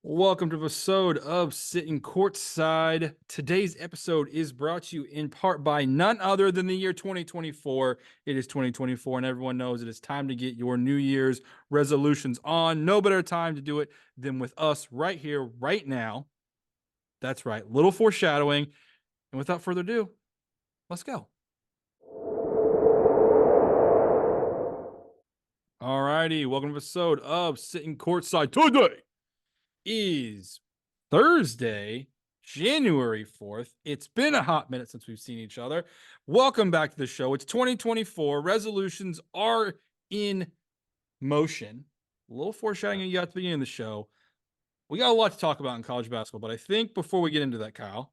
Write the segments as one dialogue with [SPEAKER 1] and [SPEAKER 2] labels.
[SPEAKER 1] Welcome to episode of Sitting Courtside. Today's episode is brought to you in part by none other than the year 2024. It is 2024, and everyone knows it is time to get your New Year's resolutions on. No better time to do it than with us right here, right now. That's right, little foreshadowing. And without further ado, let's go. All righty, welcome to episode of Sitting Courtside. Today is Thursday, January 4th. It's been a hot minute since we've seen each other. Welcome back to the show. It's 2024. Resolutions are in motion. A little foreshadowing you got at the beginning of the show. We got a lot to talk about in college basketball, but I think before we get into that, Kyle,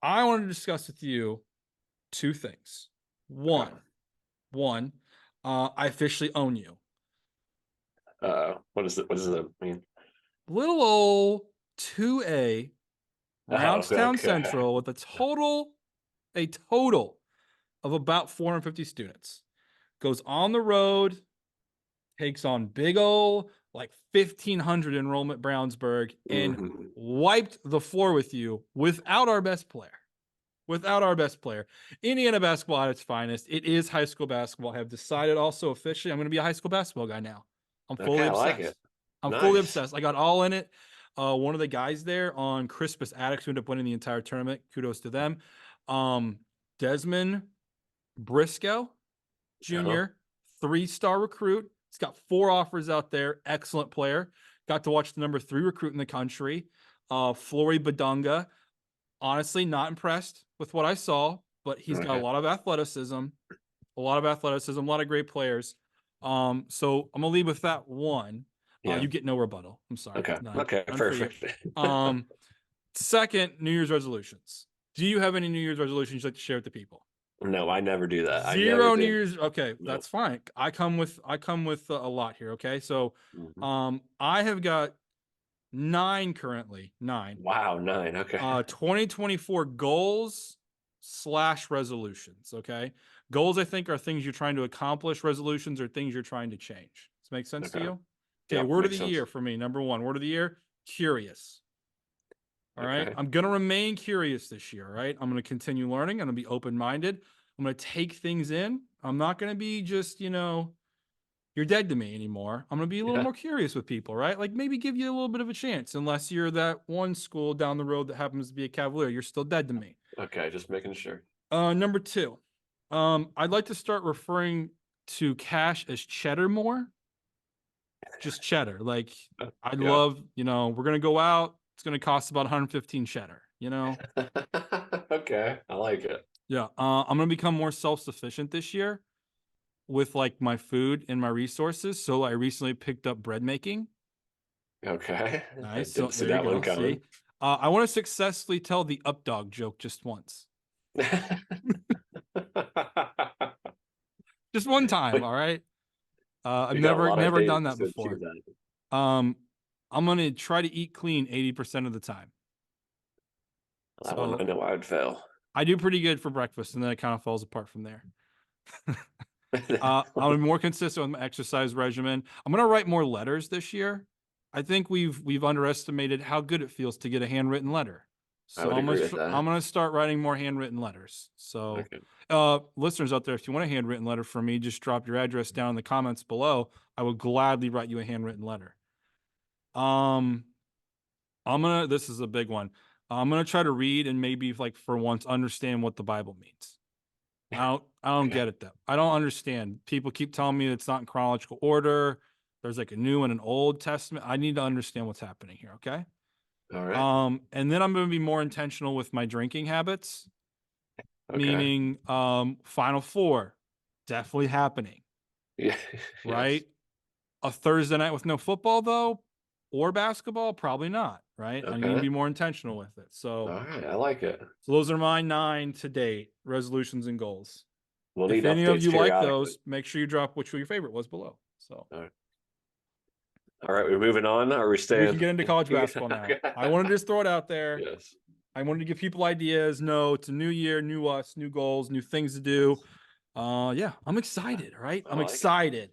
[SPEAKER 1] I want to discuss with you two things. One, I officially own you.
[SPEAKER 2] What does it mean?
[SPEAKER 1] Little old 2A Roundstown
[SPEAKER 2] Okay.
[SPEAKER 1] Central with a total of about 450 students. Goes on the road, takes on big old like 1,500 enrollment Brownsburg, and wiped the floor with you without our best player. Indiana basketball at its finest. It is high school basketball. I have decided also officially I'm going to be a high school basketball guy now. I'm fully obsessed.
[SPEAKER 2] I like it.
[SPEAKER 1] I'm
[SPEAKER 2] Nice.
[SPEAKER 1] fully obsessed. I got all in it. One of the guys there on Crispus Attucks who ended up winning the entire tournament. Kudos to them. Desmond Briscoe Jr., 3-star recruit. He's got 4 offers out there. Excellent player. Got to watch the number 3 recruit in the country. Flory Badunga. Honestly, not impressed with what I saw, but he's got a lot of athleticism. A lot of great players. So I'm gonna leave with that one. You get no rebuttal. I'm sorry.
[SPEAKER 2] Okay.
[SPEAKER 1] None
[SPEAKER 2] Perfect.
[SPEAKER 1] Second, New Year's resolutions. Do you have any New Year's resolutions you'd like to share with the people?
[SPEAKER 2] No, I never do that.
[SPEAKER 1] Zero New Year's. Okay, that's fine. I come with a lot here. Okay, so I have got 9 currently. 9.
[SPEAKER 2] Wow, 9. Okay.
[SPEAKER 1] 2024 goals / resolutions. Okay, goals I think are things you're trying to accomplish. Resolutions are things you're trying to change. Does that make sense to you? Okay, word of the year for me. Number 1, word of the year: curious. All right. I'm going to remain curious this year. Right. I'm going to continue learning. I'm going to be open-minded. I'm going to take things in. I'm not going to be just, you're dead to me anymore. I'm going to be a little more curious with people, right? Like maybe give you a little bit of a chance, unless you're that one school down the road that happens to be a Cavalier. You're still dead to me.
[SPEAKER 2] Okay. Just making sure.
[SPEAKER 1] Number 2, I'd like to start referring to cash as cheddar more. Just cheddar. Like I'd love, we're going to go out. It's going to cost about 115 cheddar,
[SPEAKER 2] Okay. I like it.
[SPEAKER 1] Yeah. I'm going to become more self-sufficient this year with like my food and my resources. So I recently picked up bread making.
[SPEAKER 2] Okay.
[SPEAKER 1] Nice.
[SPEAKER 2] Didn't see that one coming.
[SPEAKER 1] I want to successfully tell the up dog joke just once. Just one time. All right. I've never done that before. I'm going to try to eat clean 80% of the time.
[SPEAKER 2] I know I would fail.
[SPEAKER 1] I do pretty good for breakfast, and then it kind of falls apart from there. I'm more consistent with my exercise regimen. I'm going to write more letters this year. I think we've underestimated how good it feels to get a handwritten letter. So I'm going to start writing more handwritten letters. So listeners out there, if you want a handwritten letter from me, just drop your address down in the comments below. I would gladly write you a handwritten letter. This is a big one. I'm going to try to read and maybe like for once understand what the Bible means. I don't get it though. I don't understand. People keep telling me it's not in chronological order. There's like a New and an Old Testament. I need to understand what's happening here. Okay.
[SPEAKER 2] All right.
[SPEAKER 1] And then I'm going to be more intentional with my drinking habits. Meaning, Final Four, definitely happening.
[SPEAKER 2] Yeah.
[SPEAKER 1] Right. A Thursday night with no football though, or basketball, probably not. Right. I need to be more intentional with it. So,
[SPEAKER 2] all right, I like it.
[SPEAKER 1] So those are my 9 to date resolutions and goals.
[SPEAKER 2] If any of you like those,
[SPEAKER 1] make sure you drop which your favorite was below. So,
[SPEAKER 2] all right, we're moving on. Are we staying?
[SPEAKER 1] We can get into college basketball now. I wanted to just throw it out there.
[SPEAKER 2] Yes.
[SPEAKER 1] I wanted to give people ideas. No, it's a new year, new us, new goals, new things to do. I'm excited. Right. I'm excited.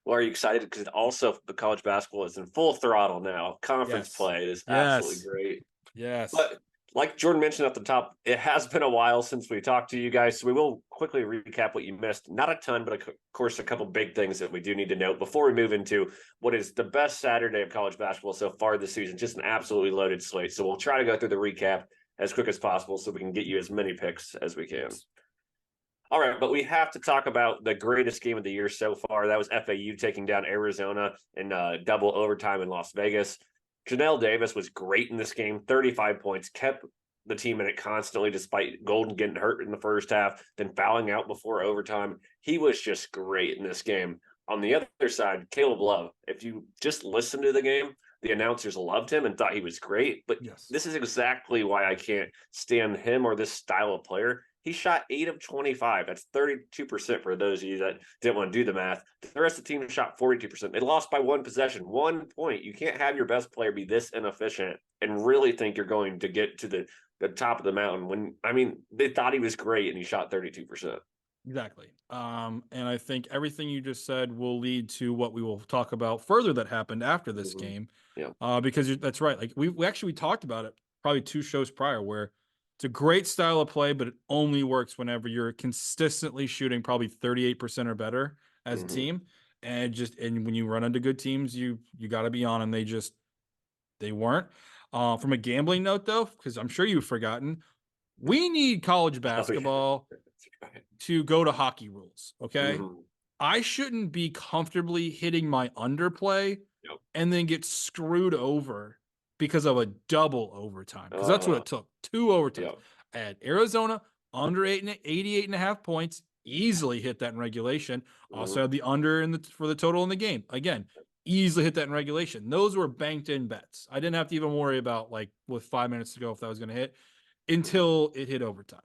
[SPEAKER 2] Well, are you excited? Because also the college basketball is in full throttle now. Conference
[SPEAKER 1] Yes.
[SPEAKER 2] play is absolutely
[SPEAKER 1] Yes.
[SPEAKER 2] great.
[SPEAKER 1] Yes.
[SPEAKER 2] But like Jordan mentioned at the top, it has been a while since we talked to you guys, so we will quickly recap what you missed. Not a ton, but of course, a couple big things that we do need to note before we move into what is the best Saturday of college basketball so far this season. Just an absolutely loaded slate. So we'll try to go through the recap as quick as possible so we can get you as many picks as we can.
[SPEAKER 1] Yes.
[SPEAKER 2] All right, but we have to talk about the greatest game of the year so far. That was FAU taking down Arizona in double overtime in Las Vegas. Janelle Davis was great in this game, 35 points, kept the team in it constantly despite Golden getting hurt in the first half, then fouling out before overtime. He was just great in this game. On the other side, Caleb Love, if you just listen to the game, the announcers loved him and thought he was great, but
[SPEAKER 1] Yes.
[SPEAKER 2] this is exactly why I can't stand him or this style of player. He shot 8 of 25. That's 32% for those of you that didn't want to do the math. The rest of the team shot 42%. They lost by one possession, 1 point. You can't have your best player be this inefficient and really think you're going to get to the top of the mountain when, I mean, they thought he was great and he shot 32%.
[SPEAKER 1] Exactly. And I think everything you just said will lead to what we will talk about further that happened after this
[SPEAKER 2] Mm-hmm.
[SPEAKER 1] game.
[SPEAKER 2] Yeah.
[SPEAKER 1] Because that's right. Like we actually talked about it probably 2 shows prior, where it's a great style of play, but it only works whenever you're consistently shooting probably 38% or better as a
[SPEAKER 2] Mm-hmm.
[SPEAKER 1] team. And when you run into good teams, you got to be on, and they weren't. From a gambling note though, because I'm sure you've forgotten, we need college
[SPEAKER 2] Oh, yeah.
[SPEAKER 1] basketball
[SPEAKER 2] That's right.
[SPEAKER 1] to go to hockey rules. Okay.
[SPEAKER 2] Mm-hmm.
[SPEAKER 1] I shouldn't be comfortably hitting my underplay
[SPEAKER 2] Yep.
[SPEAKER 1] and then get screwed over because of a double overtime. Because that's what
[SPEAKER 2] Uh-huh.
[SPEAKER 1] it took. 2 overtimes.
[SPEAKER 2] Yep.
[SPEAKER 1] I had Arizona under 88.5 points, easily hit that in regulation. Also
[SPEAKER 2] Mm-hmm.
[SPEAKER 1] had the under for the total in the game. Again, easily hit that in regulation. Those were banked in bets. I didn't have to even worry about, like, with 5 minutes to go, if that was going to hit
[SPEAKER 2] Mm-hmm.
[SPEAKER 1] until it hit overtime.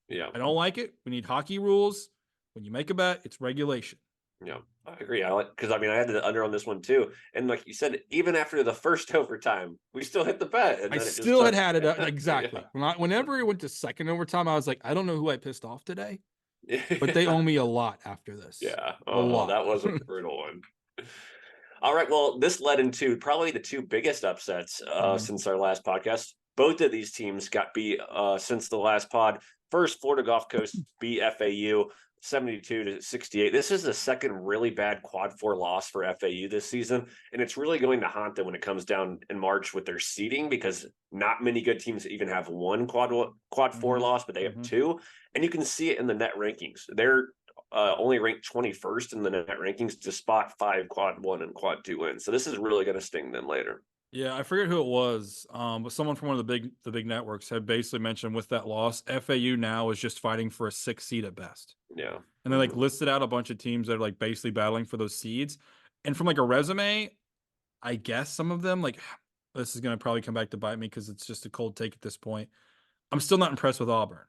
[SPEAKER 2] Yeah.
[SPEAKER 1] I don't like it. We need hockey rules. When you make a bet, it's regulation.
[SPEAKER 2] Yeah, I agree. I like, because I mean I had the under on this one too, and like you said, even after the first overtime, we still hit the bet, and
[SPEAKER 1] I
[SPEAKER 2] then it just
[SPEAKER 1] still
[SPEAKER 2] took.
[SPEAKER 1] had it
[SPEAKER 2] Yeah,
[SPEAKER 1] exactly. Whenever it went to second overtime, I was like, I don't know who I pissed off today, but they
[SPEAKER 2] yeah,
[SPEAKER 1] owe me a lot after this.
[SPEAKER 2] yeah.
[SPEAKER 1] A
[SPEAKER 2] Oh,
[SPEAKER 1] lot.
[SPEAKER 2] that was a brutal one. All right, well, this led into probably the 2 biggest upsets
[SPEAKER 1] Mhm.
[SPEAKER 2] since our last podcast. Both of these teams got beat since the last pod. First, Florida Gulf Coast beat FAU 72-68. This is the second really bad quad 4 loss for FAU this season, and it's really going to haunt them when it comes down in March with their seeding, because not many good teams even have one quad 4
[SPEAKER 1] Mhm.
[SPEAKER 2] loss, but they have
[SPEAKER 1] Mhm.
[SPEAKER 2] 2, and you can see it in the net rankings. They're only ranked 21st in the net rankings to spot 5 quad 1 and quad 2 wins. So this is really going to sting them later.
[SPEAKER 1] Yeah, I forget who it was, but someone from one of the big networks had basically mentioned, with that loss, FAU now is just fighting for a 6 seed at best.
[SPEAKER 2] Yeah.
[SPEAKER 1] And they, like, listed out a bunch of teams that are, like, basically battling for those seeds. And from, like, a resume, I guess some of them, like, this is going to probably come back to bite me because it's just a cold take at this point. I'm still not impressed with Auburn.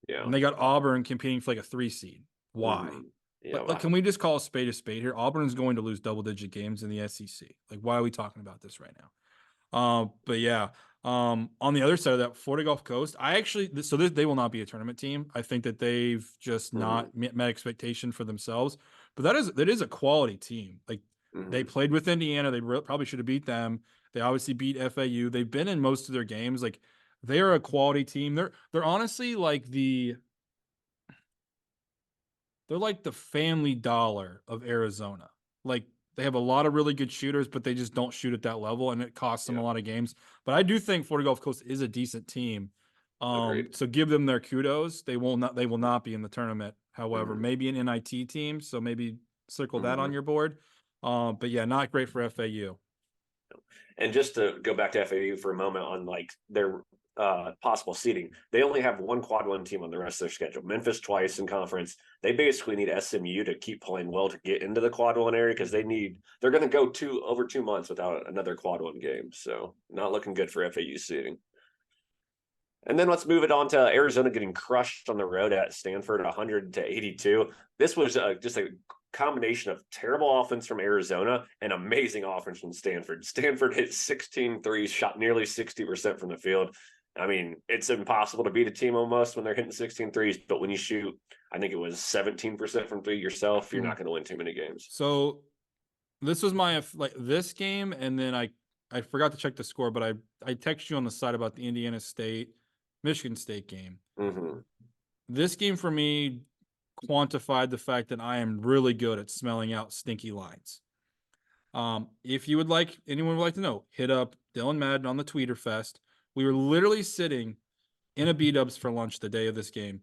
[SPEAKER 2] Yeah.
[SPEAKER 1] And they got Auburn competing for, like, a 3 seed. Why?
[SPEAKER 2] Mhm. Yeah.
[SPEAKER 1] Like, can we just call a spade here? Auburn's going to lose double-digit games in the SEC. Like, why are we talking about this right now? But yeah, on the other side of that, Florida Gulf Coast, I actually, they will not be a tournament team. I think that they've just
[SPEAKER 2] Mhm.
[SPEAKER 1] not met expectation for themselves. But that is a quality team. Like, they
[SPEAKER 2] Mhm.
[SPEAKER 1] played with Indiana. They probably should have beat them. They obviously beat FAU. They've been in most of their games. Like, they're a quality team. They're honestly like they're like the Family Dollar of Arizona. Like, they have a lot of really good shooters, but they just don't shoot at that level, and it costs them
[SPEAKER 2] Yeah.
[SPEAKER 1] a lot of games. But I do think Florida Gulf Coast is a decent team.
[SPEAKER 2] Agreed.
[SPEAKER 1] So give them their kudos. They will not be in the tournament. However,
[SPEAKER 2] Mhm.
[SPEAKER 1] maybe an NIT team. So maybe circle that on
[SPEAKER 2] Mhm.
[SPEAKER 1] your board. But yeah, not great for FAU.
[SPEAKER 2] And just to go back to FAU for a moment on like their possible seeding, they only have one quad 1 team on the rest of their schedule. Memphis twice in conference. They basically need SMU to keep playing well to get into the quad 1 area, because they're going to go over 2 months without another quad 1 game. So not looking good for FAU seeding. And then let's move it on to Arizona getting crushed on the road at Stanford, 100-82. This was just a combination of terrible offense from Arizona and amazing offense from Stanford. Stanford hit 16 threes, shot nearly 60% from the field. I mean, it's impossible to beat a team almost when they're hitting 16 threes, but when you shoot, I think it was 17% from 3 yourself, you're not going to win too many games.
[SPEAKER 1] So This was my this game, and then I forgot to check the score, but I texted you on the side about the Indiana State Michigan State game.
[SPEAKER 2] Mm-hmm.
[SPEAKER 1] This game for me quantified the fact that I am really good at smelling out stinky lines. If you would like, anyone would like to know, hit up Dylan Madden on the Tweeter Fest. We were literally sitting in a B-dubs for lunch the day of this game,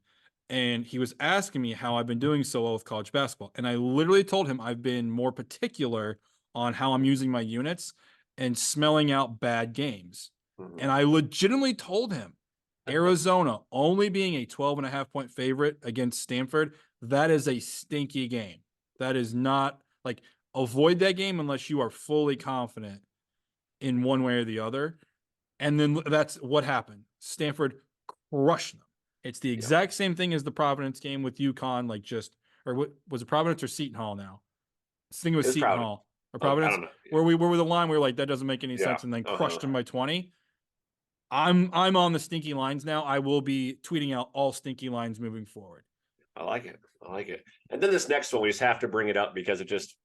[SPEAKER 1] and he was asking me how I've been doing so well with college basketball. And I literally told him I've been more particular on how I'm using my units and smelling out bad games.
[SPEAKER 2] Mm-hmm.
[SPEAKER 1] And I legitimately told him Arizona only being a 12.5 point favorite against Stanford, that is a stinky game. That is not like, avoid that game unless you are fully confident in one way or the other. And then that's what happened. Stanford crushed them. It's the exact same thing as the Providence game with UConn, or what was it, Providence or Seton Hall now? I think it was Seton Hall or Providence, where we were with a line where like that doesn't make any sense, and then crushed them by 20. I'm on the stinky lines now. I will be tweeting out all stinky lines moving forward.
[SPEAKER 2] I like it. And then this next one, we just have to bring it up because it just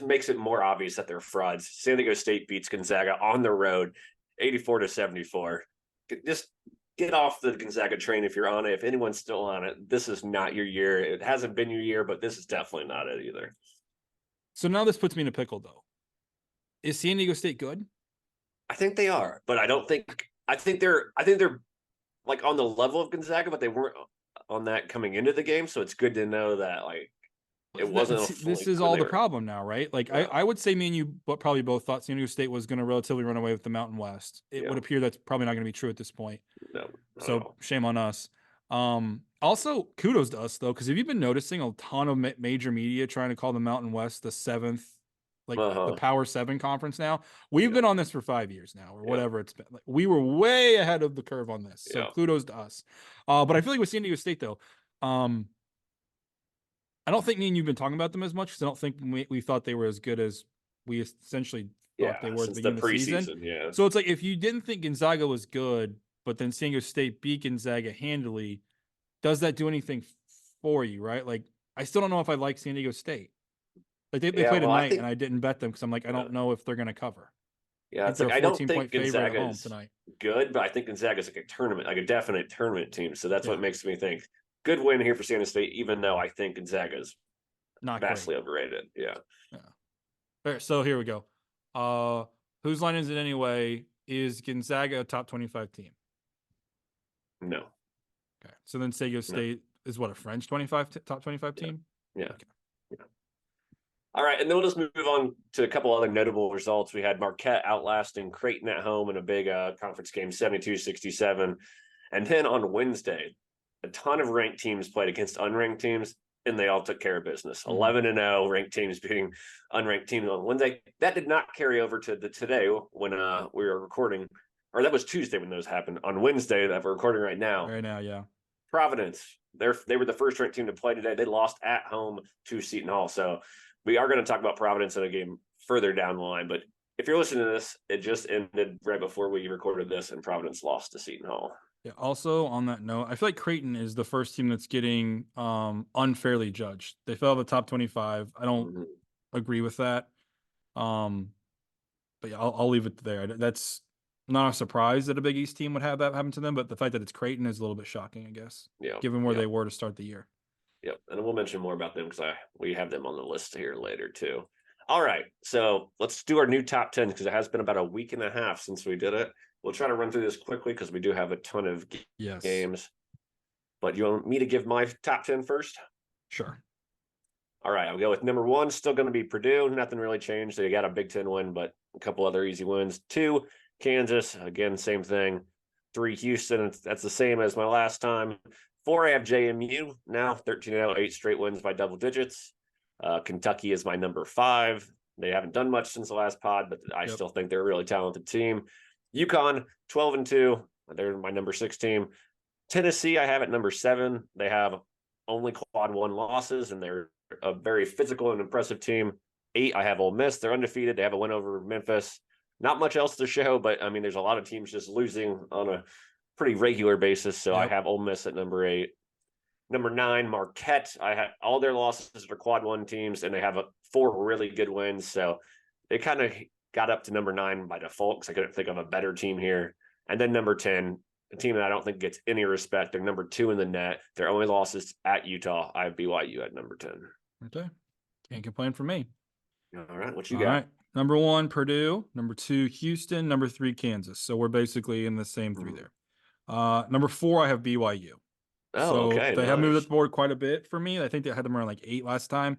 [SPEAKER 2] makes it more obvious that they're frauds. San Diego State beats Gonzaga on the road, 84-74. Just get off the Gonzaga train if you're on it. If anyone's still on it, this is not your year. It hasn't been your year, but this is definitely not it either.
[SPEAKER 1] So now this puts me in a pickle, though. Is San Diego State good?
[SPEAKER 2] I think they are, but I think they're like on the level of Gonzaga, but they weren't on that coming into the game. So it's good to know that like it wasn't.
[SPEAKER 1] This is all the problem now, right? Like I would say me and you probably both thought San Diego State was going to relatively run away with the Mountain West. It would appear that's probably not going to be true at this point.
[SPEAKER 2] No.
[SPEAKER 1] So shame on us. Also kudos to us though, because have you been noticing a ton of major media trying to call the Mountain West the seventh, the Power 7 conference now? We've been on this for 5 years now, or whatever it's been. Like, we were way ahead of the curve on this. So kudos to us. But I feel like with San Diego State though, I don't think me and you've been talking about them as much because I don't think we thought they were as good as we essentially thought they were at the beginning of the season.
[SPEAKER 2] Yeah.
[SPEAKER 1] So it's like if you didn't think Gonzaga was good, but then San Diego State beat Gonzaga handily, does that do anything for you, right? Like, I still don't know if I like San Diego State. Like they played tonight, and I didn't bet them because I'm like, I don't know if they're going to cover.
[SPEAKER 2] Yeah, it's like I don't think Gonzaga is good, but I think Gonzaga is like a tournament, like a definite tournament team. So that's what makes me think good win here for San Diego State, even though I think Gonzaga's
[SPEAKER 1] not
[SPEAKER 2] vastly overrated. Yeah.
[SPEAKER 1] Right, so here we go. Whose line is it anyway? Is Gonzaga a top 25 team?
[SPEAKER 2] No.
[SPEAKER 1] Okay. So then San Diego State is what, a French top 25 team?
[SPEAKER 2] Yeah. Okay. All right, and then we'll just move on to a couple other notable results. We had Marquette outlasting Creighton at home in a big conference game, 72-67. And then on Wednesday, a ton of ranked teams played against unranked teams, and they all took care of business. 11-0 ranked teams beating unranked teams on Wednesday. That did not carry over to today when we were recording, or that was Tuesday when those happened. On Wednesday that we're recording right now.
[SPEAKER 1] Right now, yeah.
[SPEAKER 2] Providence, they were the first ranked team to play today. They lost at home to Seton Hall. So we are going to talk about Providence in a game further down the line. But if you're listening to this, it just ended right before we recorded this, and Providence lost to Seton Hall.
[SPEAKER 1] Yeah. Also, on that note, I feel like Creighton is the first team that's getting unfairly judged. They fell out of the top 25. I don't agree with that. But yeah, I'll leave it there. That's not a surprise that a Big East team would have that happen to them, but the fact that it's Creighton is a little bit shocking, I guess.
[SPEAKER 2] Yeah.
[SPEAKER 1] Given where they were to start the year.
[SPEAKER 2] Yep. And we'll mention more about them because we have them on the list here later too. All right. So let's do our new top 10 because it has been about a week and a half since we did it. We'll try to run through this quickly because we do have a ton of games. But you want me to give my top 10 first?
[SPEAKER 1] Sure.
[SPEAKER 2] All right. I'll go with number 1, still going to be Purdue. Nothing really changed. They got a Big Ten win, but a couple other easy wins. 2, Kansas. Again, same thing. 3, Houston. That's the same as my last time. 4, I have JMU. Now 13-0, 8 straight wins by double digits. Kentucky is my number 5. They haven't done much since the last pod, but I still think they're a really talented team. UConn, 12-2. They're my number 6 team. Tennessee, I have at number 7. They have only quad 1 losses, and they're a very physical and impressive team. 8, I have Ole Miss. They're undefeated. They have a win over Memphis. Not much else to show, but I mean, there's a lot of teams just losing on a pretty regular basis. So I have Ole Miss at number 8. Number 9, Marquette. I have all their losses are quad 1 teams, and they have a 4 really good wins. So they kind of got up to number 9 by default because I couldn't think of a better team here. And then number 10, a team that I don't think gets any respect. They're number 2 in the net. Their only losses at Utah. I have BYU at number 10.
[SPEAKER 1] Okay. Can't complain for me.
[SPEAKER 2] All right. What you
[SPEAKER 1] All
[SPEAKER 2] got?
[SPEAKER 1] right. Number 1, Purdue. Number 2, Houston. Number 3, Kansas. So we're basically in the same 3 there. Number 4, I have BYU.
[SPEAKER 2] Oh,
[SPEAKER 1] so
[SPEAKER 2] okay.
[SPEAKER 1] they have moved
[SPEAKER 2] Nice.
[SPEAKER 1] up the board quite a bit for me. I think they had them around like 8 last time.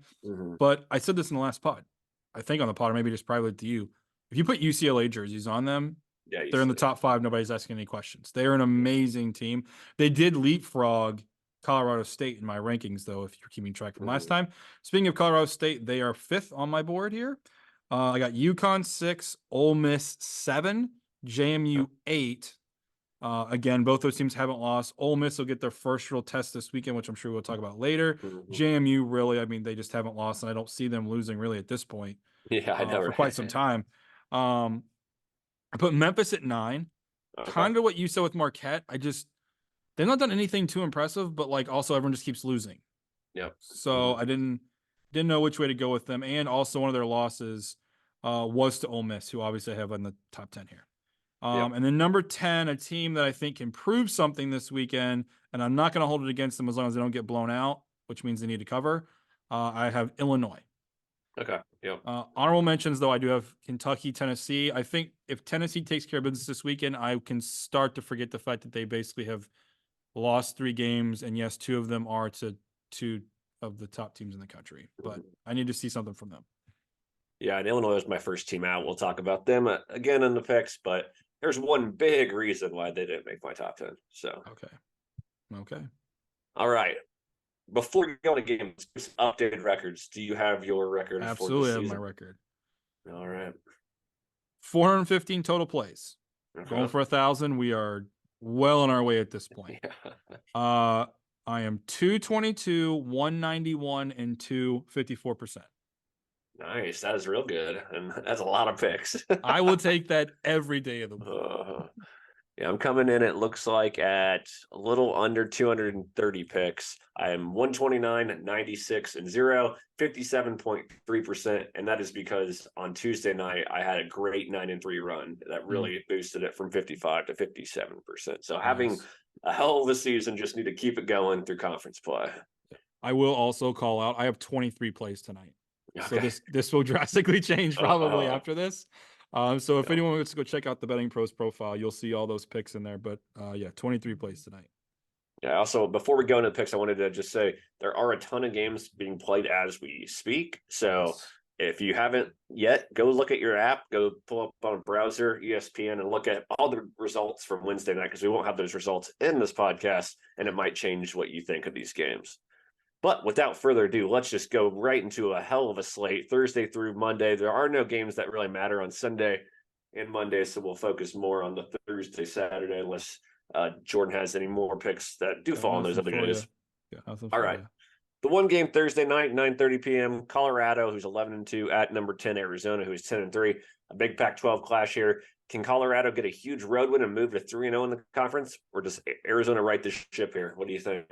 [SPEAKER 1] But I said this in the last pod. I think on the pod, or maybe just privately to you. If you put UCLA jerseys on them,
[SPEAKER 2] Yeah,
[SPEAKER 1] they're in the top 5. Nobody's asking any questions. They're an amazing team. They did leapfrog Colorado State in my rankings, though, if you're keeping track from last time. Speaking of Colorado State, they are 5th on my board here. I got UConn 6, Ole Miss 7, JMU 8. Again, both those teams haven't lost. Ole Miss will get their first real test this weekend, which I'm sure we'll talk about later. JMU, really, I mean, they just haven't lost, and I don't see them losing really at this point.
[SPEAKER 2] Yeah, I know,
[SPEAKER 1] for quite some time. I put Memphis at 9. Kind of what you said with Marquette. They've not done anything too impressive, but like also everyone just keeps losing.
[SPEAKER 2] Yep.
[SPEAKER 1] So I didn't know which way to go with them. And also one of their losses was to Ole Miss, who obviously I have in the top 10 here. And then number 10, a team that I think can prove something this weekend, and I'm not going to hold it against them as long as they don't get blown out, which means they need to cover. I have Illinois.
[SPEAKER 2] Okay. Yep.
[SPEAKER 1] Honorable mentions, though, I do have Kentucky, Tennessee. I think if Tennessee takes care of business this weekend, I can start to forget the fact that they basically have lost 3 games, and yes, 2 of them are to 2 of the top teams in the country. But I need to see something from them.
[SPEAKER 2] Yeah, and Illinois is my first team out. We'll talk about them again in the picks, but there's one big reason why they didn't make my top 10. So
[SPEAKER 1] okay.
[SPEAKER 2] All right. Before we go into games, updated records. Do you have your record?
[SPEAKER 1] Absolutely,
[SPEAKER 2] for
[SPEAKER 1] I
[SPEAKER 2] this
[SPEAKER 1] have my
[SPEAKER 2] season?
[SPEAKER 1] record.
[SPEAKER 2] All right.
[SPEAKER 1] 415 total plays. Going for 1,000. We are well on our way at this point. I am 222, 191, and 254%.
[SPEAKER 2] Nice. That is real good. And that's a lot of picks.
[SPEAKER 1] I will take that every day of the week.
[SPEAKER 2] Yeah, I'm coming in, it looks like, at a little under 230 picks. I am 129, 96, and 0, 57.3%. And that is because on Tuesday night, I had a great 9-3 run that really boosted it from 55 to 57%. So having a hell of a season, just need to keep it going through conference play.
[SPEAKER 1] I will also call out, I have 23 plays tonight. Okay. So this will drastically change probably after this. So if anyone wants to go check out the Betting Pros profile, you'll see all those picks in there. But 23 plays tonight.
[SPEAKER 2] Yeah. Also, before we go into the picks, I wanted to just say there are a ton of games being played as we speak. So if you haven't yet, go look at your app, go pull up on a browser, ESPN, and look at all the results from Wednesday night, because we won't have those results in this podcast, and it might change what you think of these games. But without further ado, let's just go right into a hell of a slate, Thursday through Monday. There are no games that really matter on Sunday and Monday, so we'll focus more on the Thursday, Saturday, unless Jordan has any more picks that do fall on those other days. All right. The one game Thursday night, 9:30 p.m., Colorado, who's 11-2, at number 10, Arizona, who's 10-3. A big Pac-12 clash here. Can Colorado get a huge road win and move to 3-0 in the conference, or does Arizona right the ship here? What do you think?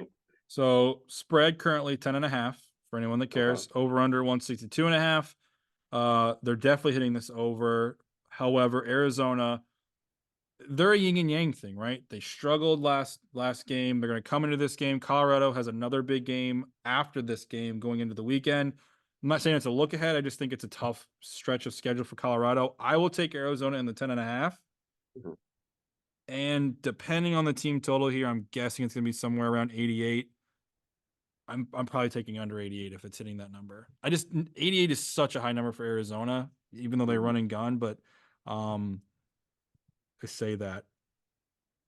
[SPEAKER 1] So spread currently 10.5 for anyone that cares. Over under 162.5. They're definitely hitting this over. However, Arizona, they're a yin and yang thing, right? They struggled last game. They're going to come into this game. Colorado has another big game after this game going into the weekend. I'm not saying it's a look ahead. I just think it's a tough stretch of schedule for Colorado. I will take Arizona in the 10.5. And depending on the team total here, I'm guessing it's going to be somewhere around 88. I'm probably taking under 88 if it's hitting that number. 88 is such a high number for Arizona, even though they run and gun. But I say that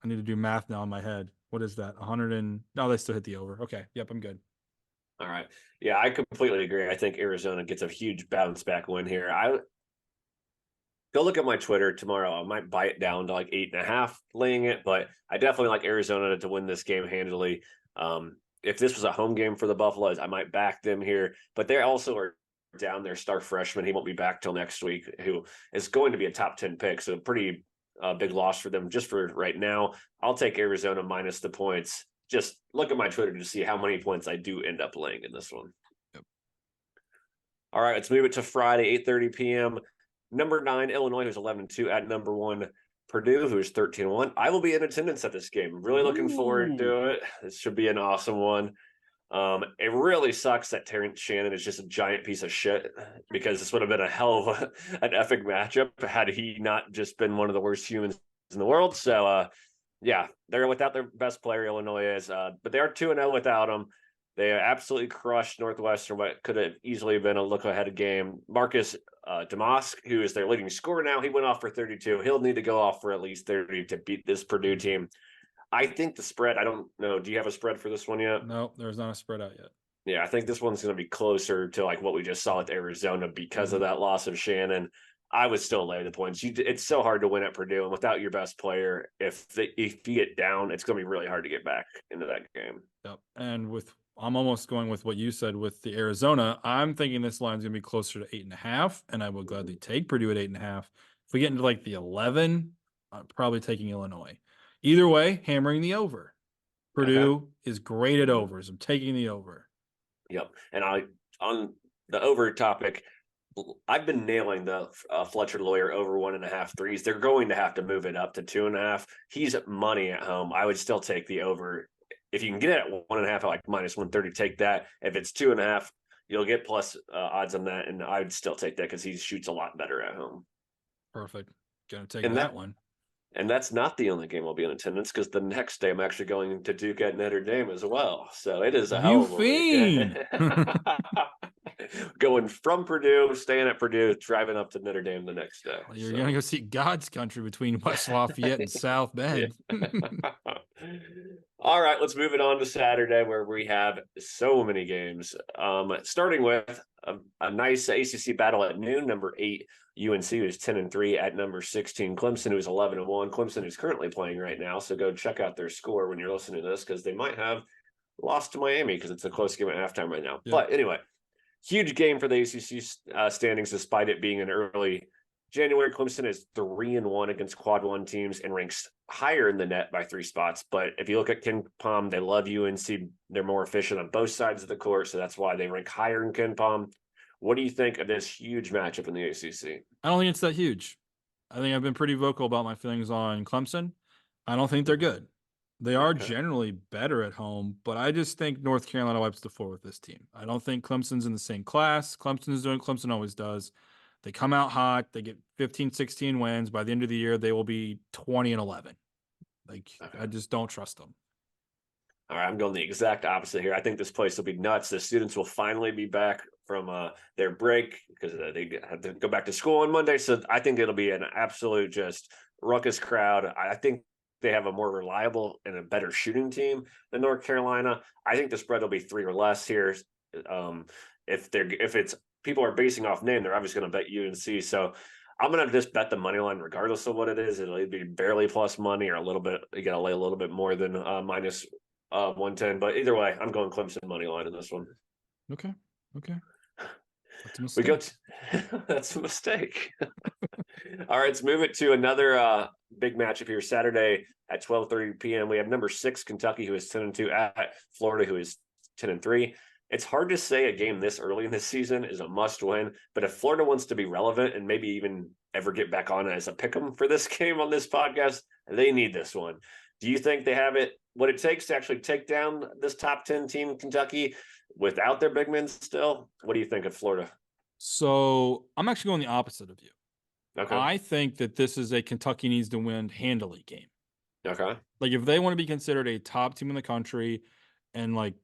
[SPEAKER 1] I need to do math now in my head. What is that? 100 and no, they still hit the over. Okay, yep, I'm good.
[SPEAKER 2] All right, yeah, I completely agree. I think Arizona gets a huge bounce back win here. I go look at my Twitter tomorrow. I might buy it down to like 8.5, laying it, but I definitely like Arizona to win this game handily. If this was a home game for the Buffaloes, I might back them here, but they also are down their star freshman. He won't be back till next week, who is going to be a top 10 pick. So a pretty big loss for them just for right now. I'll take Arizona minus the points. Just look at my Twitter to see how many points I do end up laying in this one. All right, let's move it to Friday, 8:30 p.m. Number 9, Illinois, who's 11-2 at number 1, Purdue, who's 13-1. I will be in attendance at this game. Really looking forward
[SPEAKER 1] Ooh.
[SPEAKER 2] to it. This should be an awesome one. It really sucks that Terrence Shannon is just a giant piece of shit, because this would have been a hell of an epic matchup had he not just been one of the worst humans in the world. So, yeah, they're without their best player, Illinois is, but they are 2-0 without him. They absolutely crushed Northwestern, what could have easily been a look-ahead game. Marcus Damask, who is their leading scorer now, he went off for 32. He'll need to go off for at least 30 to beat this Purdue team. I think the spread, I don't know. Do you have a spread for this one yet?
[SPEAKER 1] No, there's not a spread out yet.
[SPEAKER 2] Yeah, I think this one's going to be closer to like what we just saw with Arizona because of that loss of Shannon. I would still lay the points. It's so hard to win at Purdue, and without your best player, if you get down, it's going to be really hard to get back into that game.
[SPEAKER 1] Yep. And I'm almost going with what you said with the Arizona. I'm thinking this line's going to be closer to 8.5, and I will gladly take Purdue at 8.5. If we get into like the 11, I'm probably taking Illinois. Either way, hammering the over. Purdue is great at overs. I'm taking the over.
[SPEAKER 2] Yep. And on the over topic, I've been nailing the Fletcher Lawyer over 1.5 threes. They're going to have to move it up to 2.5. He's money at home. I would still take the over. If you can get it at 1.5 at like -130, take that. If it's 2.5, you'll get plus odds on that. And I would still take that because he shoots a lot better at home.
[SPEAKER 1] Perfect. Gonna take that one.
[SPEAKER 2] And that's not the only game I'll be in attendance, because the next day I'm actually going to Duke at Notre Dame as well. So it is a hell of a
[SPEAKER 1] fiend.
[SPEAKER 2] Going from Purdue, staying at Purdue, driving up to Notre Dame the next day.
[SPEAKER 1] You're gonna go see God's country between West Lafayette and South Bend.
[SPEAKER 2] All right, let's move it on to Saturday, where we have so many games. Starting with a nice ACC battle at noon. Number 8 UNC, who's 10-3 at number 16 Clemson, who's 11-1. Clemson is currently playing right now, so go check out their score when you're listening to this, because they might have lost to Miami because it's a close game at halftime right now. Yep. But anyway, huge game for the ACC standings, despite it being an early January. Clemson is 3-1 against quad 1 teams and ranks higher in the net by 3 spots. But if you look at KenPom, they love UNC. They're more efficient on both sides of the court, so that's why they rank higher in KenPom. What do you think of this huge matchup in the ACC?
[SPEAKER 1] I don't think it's that huge. I think I've been pretty vocal about my feelings on Clemson. I don't think they're good. They are generally better at home, but I just think North Carolina wipes the floor with this team. I don't think Clemson's in the same class. Clemson is doing what Clemson always does. They come out hot. They get 15, 16 wins. By the end of the year, they will be 20-11. I just don't trust them.
[SPEAKER 2] All right, I'm going the exact opposite here. I think this place will be nuts. The students will finally be back from their break, because they have to go back to school on Monday. So I think it'll be an absolute just ruckus crowd. I think they have a more reliable and a better shooting team than North Carolina. I think the spread will be 3 or less here. If it's people are basing off name, they're obviously going to bet UNC. So I'm going to just bet the money line regardless of what it is. It'll either be barely plus money or a little bit. You got to lay a little bit more than minus 110. But either way, I'm going Clemson money line in this one.
[SPEAKER 1] Okay. That's a mistake.
[SPEAKER 2] That's a mistake. All right, let's move it to another big matchup here Saturday at 12:30 p.m. We have number 6 Kentucky, who is 10-2 at Florida, who is 10-3. It's hard to say a game this early in this season is a must win, but if Florida wants to be relevant and maybe even ever get back on as a pick'em for this game on this podcast, they need this one. Do you think they have what it takes to actually take down this top 10 team, Kentucky, without their big men still? What do you think of Florida?
[SPEAKER 1] So I'm actually going the opposite of you.
[SPEAKER 2] Okay.
[SPEAKER 1] I think that this is a Kentucky needs to win handily game.
[SPEAKER 2] Okay.
[SPEAKER 1] Like, if they want to be considered a top team in the country and like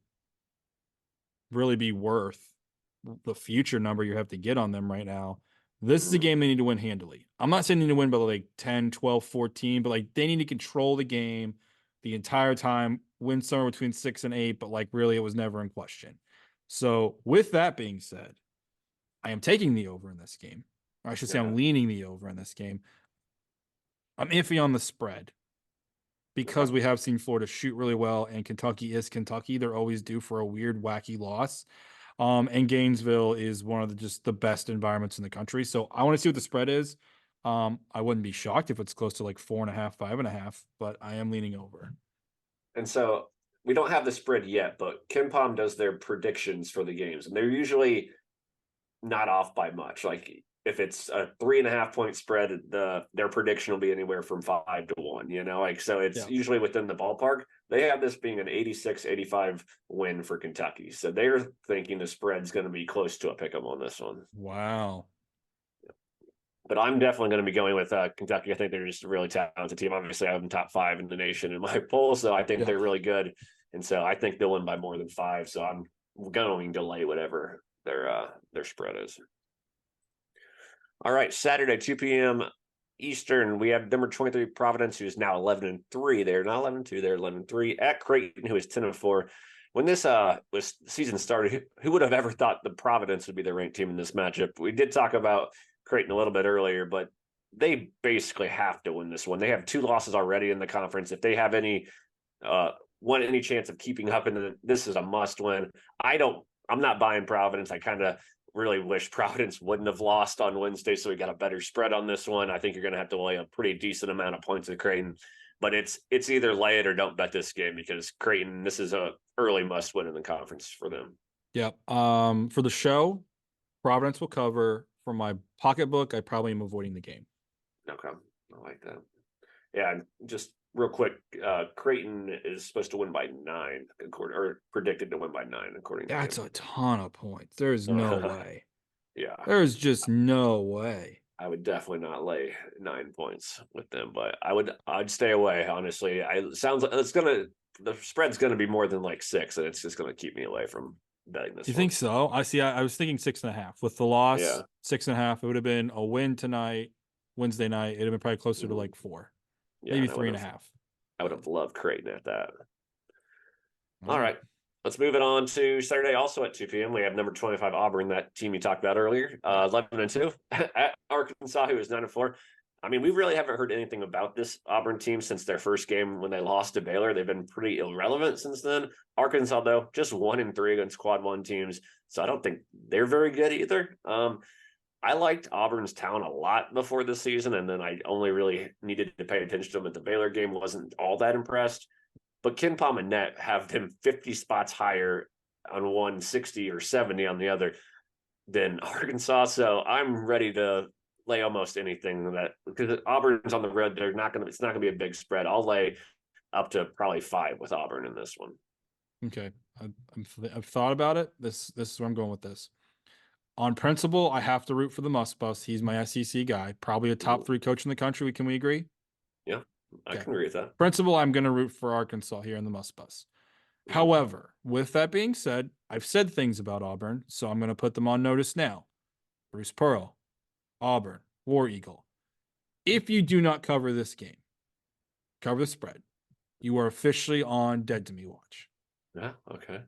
[SPEAKER 1] really be worth the future number you have to get on them right now, this is a game they need to win handily. I'm not saying they need to win by like 10, 12, 14, but like they need to control the game the entire time, win somewhere between 6 and 8, but like really it was never in question. So with that being said, I am taking the over in this game. Or I should say I'm leaning the over in this game. I'm iffy on the spread because we have seen Florida shoot really well, and Kentucky is Kentucky. They're always due for a weird, wacky loss. And Gainesville is one of the best environments in the country. So I want to see what the spread is. I wouldn't be shocked if it's close to like 4.5, 5.5, but I am leaning over.
[SPEAKER 2] And so we don't have the spread yet, but KenPom does their predictions for the games, and they're usually not off by much. Like if it's a 3.5 point spread, their prediction will be anywhere from 5-1, like, so it's usually within the ballpark. They have this being an 86-85 win for Kentucky. So they're thinking the spread's going to be close to a pick 'em on this one.
[SPEAKER 1] Wow.
[SPEAKER 2] But I'm definitely going to be going with Kentucky. I think they're just a really talented team. Obviously, I have them top 5 in the nation in my poll, so I think they're really good. And so I think they'll win by more than 5. So I'm going to delay whatever their spread is. All right, Saturday, 2 p.m. Eastern, we have number 23 Providence, who is now 11-3. They're not 11-2, they're 11-3 at Creighton, who is 10-4. When this season started, who would have ever thought the Providence would be the ranked team in this matchup? We did talk about Creighton a little bit earlier, but they basically have to win this one. They have 2 losses already in the conference. If they have any chance of keeping up, this is a must win. I'm not buying Providence. I kind of really wish Providence wouldn't have lost on Wednesday, so we got a better spread on this one. I think you're going to have to lay a pretty decent amount of points at Creighton, but it's either lay it or don't bet this game, because Creighton, this is a early must win in the conference for them.
[SPEAKER 1] Yep. For the show, Providence will cover. For my pocketbook, I probably am avoiding the game.
[SPEAKER 2] Okay, I like that. Yeah, just real quick, Creighton is supposed to win by 9, or predicted to win by 9, according to
[SPEAKER 1] That's a ton of points. There's no way.
[SPEAKER 2] Yeah,
[SPEAKER 1] there's just no way.
[SPEAKER 2] I would definitely not lay 9 points with them, but I'd stay away. Honestly, the spread's gonna be more than like 6, and it's just gonna keep me away from betting this.
[SPEAKER 1] You think so? I was thinking 6.5 with the loss.
[SPEAKER 2] Yeah.
[SPEAKER 1] 6.5. It would have been a win tonight, Wednesday night. It'd have been probably closer to like 4, maybe 3.5.
[SPEAKER 2] I would have loved Creighton at that. All right. Let's move it on to Saturday, also at 2 p.m. We have number 25 Auburn, that team you talked about earlier, 11-2 at Arkansas, who is 9-4. I mean, we really haven't heard anything about this Auburn team since their first game when they lost to Baylor. They've been pretty irrelevant since then. Arkansas, though, just 1-3 against quad 1 teams, so I don't think they're very good either. I liked Auburn's talent a lot before this season, and then I only really needed to pay attention to them at the Baylor game. Wasn't all that impressed. But Ken Palm and Net have them 50 spots higher on one, 60 or 70 on the other than Arkansas. So I'm ready to lay almost anything, because Auburn's on the road. It's not gonna be a big spread. I'll lay up to probably 5 with Auburn in this one.
[SPEAKER 1] Okay. I've thought about it. This is where I'm going with this. On principle, I have to root for the Must Bus. He's my SEC guy, probably a top 3 coach in the country. Can we agree?
[SPEAKER 2] Yeah, I can agree with that.
[SPEAKER 1] Principle, I'm going to root for Arkansas here in the Must Bus. However, with that being said, I've said things about Auburn, so I'm going to put them on notice now. Bruce Pearl, Auburn, War Eagle. If you do not cover this game, cover the spread, you are officially on Dead to Me watch.
[SPEAKER 2] Yeah, okay.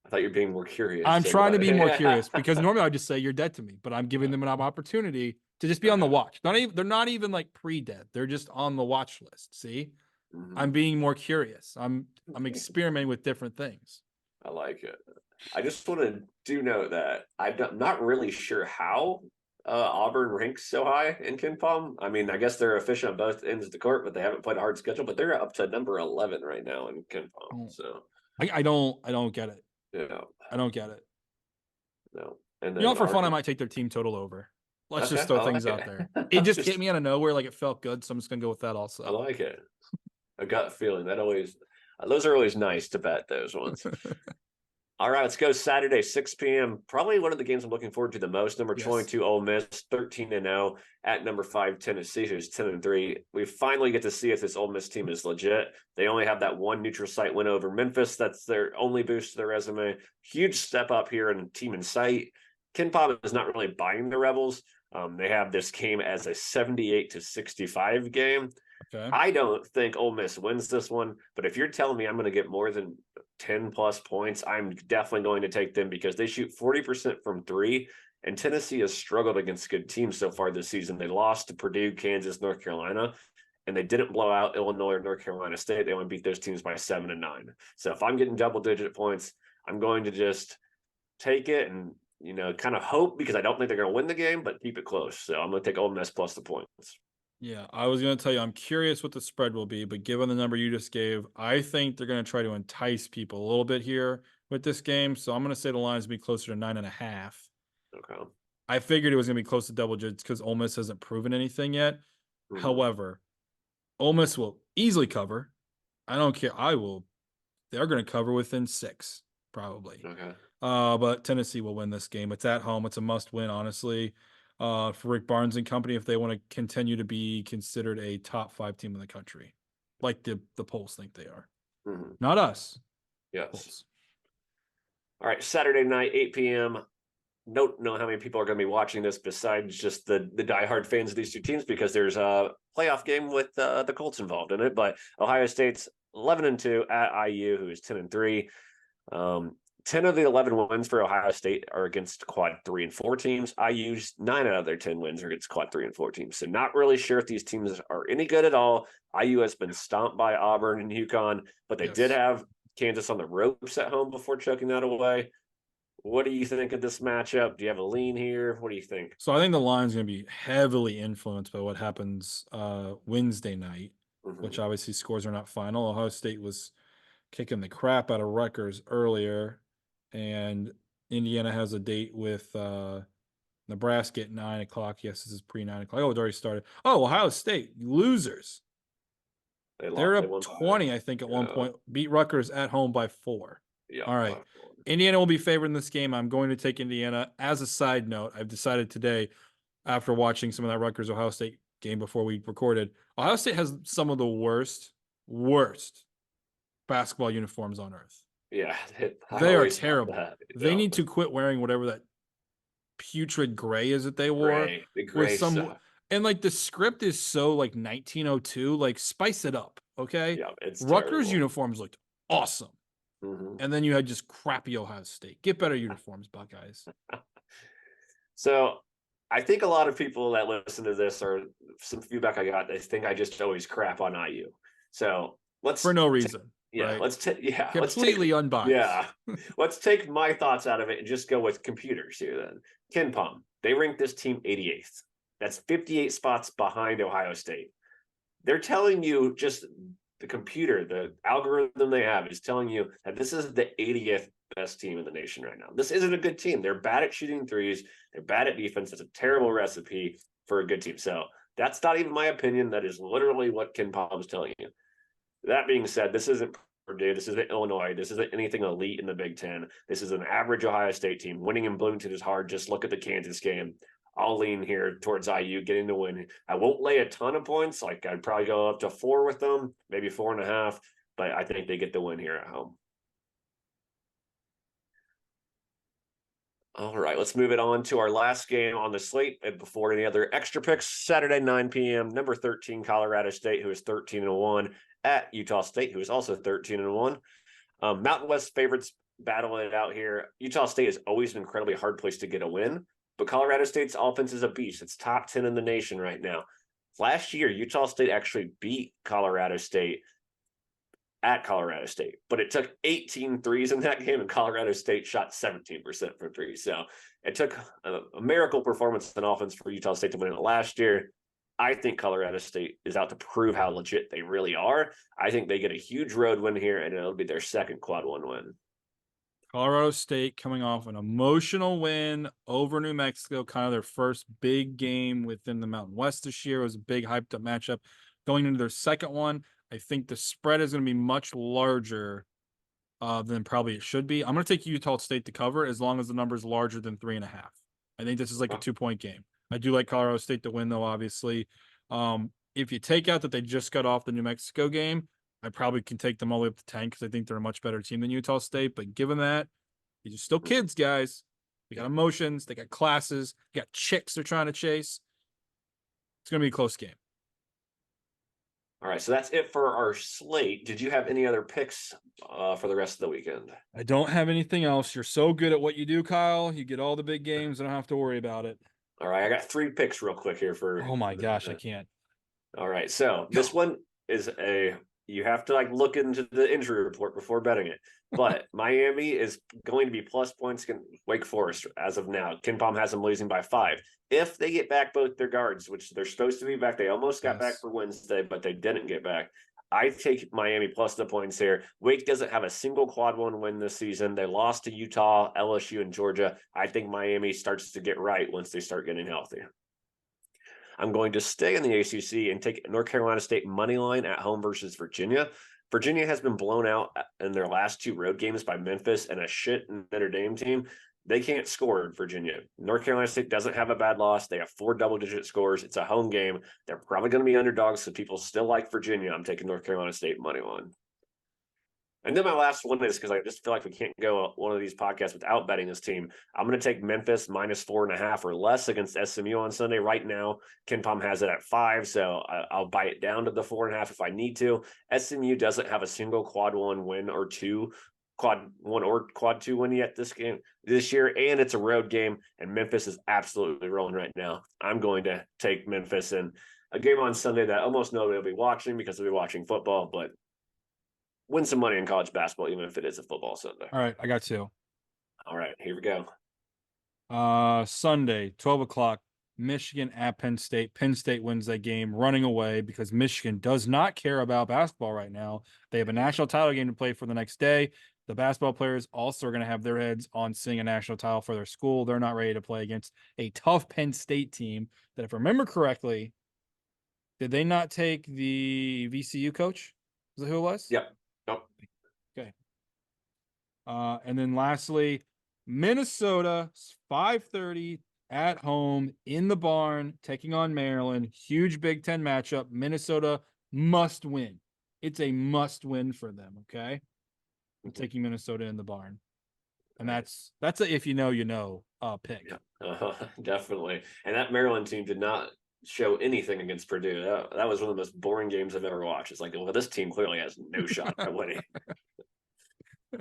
[SPEAKER 2] I thought you were being more curious.
[SPEAKER 1] I'm trying to be more curious, because normally I'd just say you're dead to me, but I'm giving them an opportunity to just be on the watch. They're not even like pre-dead. They're just on the watch list. See, I'm being more curious. I'm experimenting with different things.
[SPEAKER 2] I like it. I just want to note that I'm not really sure how Auburn ranks so high in Ken Palm. I mean, I guess they're efficient on both ends of the court, but they haven't played a hard schedule. But they're up to number 11 right now in Ken Palm. So
[SPEAKER 1] I don't get it.
[SPEAKER 2] Yeah,
[SPEAKER 1] I don't get it.
[SPEAKER 2] No, and then
[SPEAKER 1] for fun, I might take their team total over. Let's just throw things out there. It just hit me out of nowhere, like it felt good, so I'm just gonna go with that also.
[SPEAKER 2] I like it. A gut feeling those are always nice to bet, those ones. All right, let's go Saturday, 6 p.m. Probably one of the games I'm looking forward to the most. Number 22, Ole Miss, 13-0 at number 5, Tennessee, who's 10-3. We finally get to see if this Ole Miss team is legit. They only have that one neutral site win over Memphis. That's their only boost to their resume. Huge step up here in team in sight. Ken Palm is not really buying the Rebels. They have this game as a 78-65 game. Okay. I don't think Ole Miss wins this one, but if you're telling me I'm going to get more than 10 plus points, I'm definitely going to take them, because they shoot 40% from 3, and Tennessee has struggled against good teams so far this season. They lost to Purdue, Kansas, North Carolina, and they didn't blow out Illinois or North Carolina State. They only beat those teams by 7 and 9. So if I'm getting double-digit points, I'm going to just take it and kind of hope, because I don't think they're going to win the game, but keep it close. So I'm going to take Ole Miss plus the points.
[SPEAKER 1] Yeah, I was going to tell you, I'm curious what the spread will be, but given the number you just gave, I think they're going to try to entice people a little bit here with this game. So I'm going to say the line's be closer to 9.5.
[SPEAKER 2] Okay.
[SPEAKER 1] I figured it was going to be close to double digits because Ole Miss hasn't proven anything yet.
[SPEAKER 2] Mhm.
[SPEAKER 1] However, Ole Miss will easily cover. I don't care. They're going to cover within 6, probably.
[SPEAKER 2] Okay.
[SPEAKER 1] But Tennessee will win this game. It's at home. It's a must win, honestly, for Rick Barnes and company if they want to continue to be considered a top 5 team in the country, like the polls think they are.
[SPEAKER 2] Mhm.
[SPEAKER 1] Not us.
[SPEAKER 2] Yes.
[SPEAKER 1] Polls.
[SPEAKER 2] All right. Saturday night, 8 p.m. Don't know how many people are going to be watching this besides just the diehard fans of these two teams because there's a playoff game with the Colts involved in it. But Ohio State's 11-2 at IU, who is 10-3. 10 of the 11 wins for Ohio State are against quad 3 and 4 teams. IU's 9 out of their 10 wins are against quad 3 and 4 teams. So not really sure if these teams are any good at all. IU has been stomped by Auburn and UConn, but they did have Kansas on the ropes at home before choking that away. What do you think of this matchup? Do you have a lean here? What do you think?
[SPEAKER 1] So I think the line's going to be heavily influenced by what happens Wednesday night, which obviously scores are not final. Ohio State was kicking the crap out of Rutgers earlier, and Indiana has a date with Nebraska at 9:00. Yes, this is pre 9:00. Oh, it already started. Oh, Ohio State losers. They're up 20, I think, at one point. Beat Rutgers at home by 4.
[SPEAKER 2] Yeah.
[SPEAKER 1] All right. Indiana will be favored in this game. I'm going to take Indiana. As a side note, I've decided today, after watching some of that Rutgers Ohio State game before we recorded, Ohio State has some of the worst basketball uniforms on earth.
[SPEAKER 2] Yeah.
[SPEAKER 1] They are terrible. They need to quit wearing whatever that putrid gray is that they wore.
[SPEAKER 2] The gray stuff.
[SPEAKER 1] And like the script is so like 1902, like spice it up, okay?
[SPEAKER 2] Yeah, it's
[SPEAKER 1] Rutgers
[SPEAKER 2] terrible.
[SPEAKER 1] uniforms looked awesome. And then you had just crappy Ohio State. Get better uniforms, Buckeyes.
[SPEAKER 2] So I think a lot of people that listen to this or some feedback I got, they think I just always crap on IU. So
[SPEAKER 1] for no reason.
[SPEAKER 2] Yeah,
[SPEAKER 1] right? Completely unbiased.
[SPEAKER 2] Yeah. Let's take my thoughts out of it and just go with computers here then. KenPom, they ranked this team 88th. That's 58 spots behind Ohio State. They're telling you just the computer, the algorithm they have is telling you that this is the 80th best team in the nation right now. This isn't a good team. They're bad at shooting threes. They're bad at defense. That's a terrible recipe for a good team. So that's not even my opinion. That is literally what KenPom is telling you. That being said, this isn't Purdue. This isn't Illinois. This isn't anything elite in the Big Ten. This is an average Ohio State team. Winning in Bloomington is hard. Just look at the Kansas game. I'll lean here towards IU getting the win. I won't lay a ton of points. Like I'd probably go up to 4 with them, maybe 4.5. But I think they get the win here at home. All right, let's move it on to our last game on the slate. And before any other extra picks, Saturday 9 p.m. Number 13 Colorado State, who is 13-1, at Utah State, who is also 13-1. Mountain West favorites battle it out here. Utah State is always an incredibly hard place to get a win. But Colorado State's offense is a beast. It's top 10 in the nation right now. Last year, Utah State actually beat Colorado State at Colorado State, but it took 18 threes in that game, and Colorado State shot 17% from threes. So it took a miracle performance in offense for Utah State to win it last year. I think Colorado State is out to prove how legit they really are. I think they get a huge road win here, and it'll be their second quad 1 win.
[SPEAKER 1] Colorado State coming off an emotional win over New Mexico, kind of their first big game within the Mountain West this year. It was a big hyped up matchup. Going into their second one, I think the spread is going to be much larger than probably it should be. I'm going to take Utah State to cover as long as the number is larger than 3.5. I think this is like a 2-point game. I do like Colorado State to win, though, obviously. If you take out that they just got off the New Mexico game, I probably can take them all the way up to 10 because I think they're a much better team than Utah State. But given that, these are still kids, guys. They got emotions. They got classes. They got chicks they're trying to chase. It's going to be a close game.
[SPEAKER 2] All right, so that's it for our slate. Did you have any other picks for the rest of the weekend?
[SPEAKER 1] I don't have anything else. You're so good at what you do, Kyle. You get all the big games. I don't have to worry about it.
[SPEAKER 2] All right, I got 3 picks real quick here for.
[SPEAKER 1] Oh my gosh, I can't.
[SPEAKER 2] All right, so this one is you have to like look into the injury report before betting it. But Miami is going to be plus points against Wake Forest as of now. KenPom has them losing by 5. If they get back both their guards, which they're supposed to be back, they almost got back for Wednesday, but they didn't get back. I take Miami plus the points here. Wake doesn't have a single quad one win this season. They lost to Utah, LSU, and Georgia. I think Miami starts to get right once they start getting healthy. I'm going to stay in the ACC and take North Carolina State money line at home versus Virginia. Virginia has been blown out in their last 2 road games by Memphis and a shit Notre Dame team. They can't score in Virginia. North Carolina State doesn't have a bad loss. They have 4 double-digit scores. It's a home game. They're probably going to be underdogs, so people still like Virginia. I'm taking North Carolina State money line. And then my last one is, because I just feel like we can't go one of these podcasts without betting this team. I'm going to take Memphis minus 4.5 or less against SMU on Sunday. Right now, KenPom has it at 5, so I'll buy it down to the 4.5 if I need to. SMU doesn't have a single quad 1 win or 2, quad 1 or quad 2 win yet this year, and it's a road game, and Memphis is absolutely rolling right now. I'm going to take Memphis in a game on Sunday that almost nobody will be watching because they'll be watching football, but win some money in college basketball, even if it is a football Sunday.
[SPEAKER 1] All right, I got 2.
[SPEAKER 2] All right, here we go.
[SPEAKER 1] Sunday, 12 o'clock, Michigan at Penn State. Penn State wins that game running away because Michigan does not care about basketball right now. They have a national title game to play for the next day. The basketball players also are going to have their heads on seeing a national title for their school. They're not ready to play against a tough Penn State team that, if I remember correctly, did they not take the VCU coach? Is that who it was?
[SPEAKER 2] Yep. Nope.
[SPEAKER 1] Okay. And then lastly, Minnesota, 5:30 at home in the barn, taking on Maryland. Huge Big Ten matchup. Minnesota must win. It's a must win for them. Okay. I'm taking Minnesota in the barn. And that's a if you know pick.
[SPEAKER 2] Yeah, definitely. And that Maryland team did not show anything against Purdue. That was one of the most boring games I've ever watched. It's like, well, this team clearly has no shot at winning.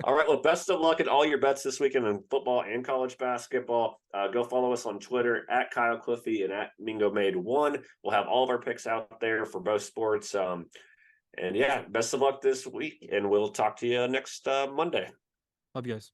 [SPEAKER 2] All right. Well, best of luck at all your bets this weekend in football and college basketball. Go follow us on Twitter at Kyle Cliffy and at Mingo Made 1. We'll have all of our picks out there for both sports. And yeah, best of luck this week, and we'll talk to you next Monday.
[SPEAKER 1] Love you guys.